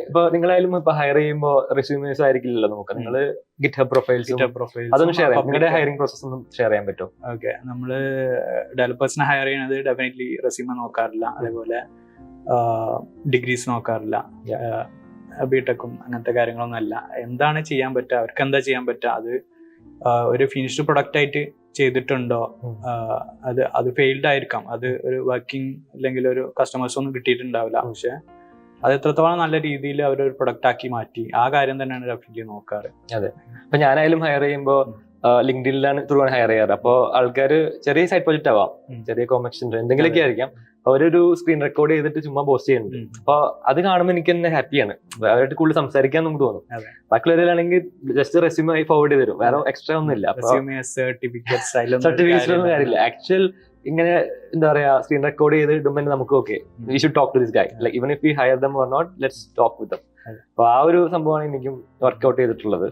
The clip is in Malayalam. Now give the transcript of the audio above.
ഇപ്പൊ നിങ്ങളായാലും ഇപ്പൊ ഹയർ ചെയ്യുമ്പോൾ റെസ്യൂമേഴ്സ് ആയിരിക്കില്ലല്ലോ നോക്കുക, നിങ്ങൾ ഗിറ്റ്ഹബ് പ്രൊഫൈൽസ് അതൊന്നും ഷെയർ ചെയ്യാം. നിങ്ങളുടെ ഹയറിംഗ് പ്രോസസ് ഒന്നും ഷെയർ ചെയ്യാൻ പറ്റുമോ? ഓക്കെ, നമ്മള് ഡെവലപ്പേഴ്സിനെ ഹയർ ചെയ്യുന്നത് ഡെഫിനറ്റ്ലി റെസ്യൂമെ നോക്കാറില്ല, അതേപോലെ ഡിഗ്രീസ് നോക്കാറില്ല, ബിടെക്കും അങ്ങനത്തെ കാര്യങ്ങളൊന്നും അല്ല. എന്താണ് ചെയ്യാൻ പറ്റുക, അവർക്ക് എന്താ ചെയ്യാൻ പറ്റുക, അത് ഒരു ഫിനിഷ്ഡ് പ്രൊഡക്റ്റ് ആയിട്ട് ചെയ്തിട്ടുണ്ടോ, അത് ഫെയിൽഡ് ആയിരിക്കാം, അത് ഒരു വർക്കിംഗ് അല്ലെങ്കിൽ ഒരു കസ്റ്റമേഴ്സ് ഒന്നും കിട്ടിയിട്ടുണ്ടാവില്ല, പക്ഷെ അത് എത്രത്തോളം നല്ല രീതിയിൽ അവരൊരു പ്രൊഡക്റ്റ് ആക്കി മാറ്റി, ആ കാര്യം തന്നെയാണ് ഡെഫിനറ്റ്ലി നോക്കാറ്. അതെ, അപ്പൊ ഞാനായാലും ഹയർ ചെയ്യുമ്പോൾ ലിങ്ക്ഡിനിലാണ് ത്രൂ ആണ് ഹയർ ചെയ്യാറ്. അപ്പോൾ ആൾക്കാർ ചെറിയ സൈഡ് പ്രൊജക്റ്റ് ആവാം, ചെറിയ കോമക്ഷൻ എന്തെങ്കിലുമൊക്കെ ആയിരിക്കാം, അവരൊരു സ്ക്രീൻ റെക്കോർഡ് ചെയ്തിട്ട് ചുമ്മാ പോസ്റ്റ് ചെയ്യുന്നുണ്ട്. അപ്പൊ അത് കാണുമ്പോൾ എനിക്ക് തന്നെ ഹാപ്പിയാണ്, അവരായിട്ട് കൂടുതൽ സംസാരിക്കാൻ നമുക്ക് തോന്നും. ബാക്കിയുള്ളവരാണെങ്കിൽ ജസ്റ്റ് റെസ്യൂമെ ആയി ഫോർവേഡ് ചെയ്ത് തരും, വേറെ എക്സ്ട്രാ ഒന്നും ഇല്ല, സർട്ടിഫിക്കറ്റ് ഒന്നും കാര്യമില്ല. ആക്ച്വൽ ഇങ്ങനെ എന്താ പറയാ, സ്ക്രീൻ റെക്കോർഡ് ചെയ്ത് ഇടുമ്പോൾ നമുക്ക് okay, we should talk to this guy, like even if we hire them or not, let's talk with them. അപ്പൊ ആ ഒരു സംഭവമാണ് എനിക്കും വർക്ക്ഔട്ട് ചെയ്തിട്ടുള്ളത്.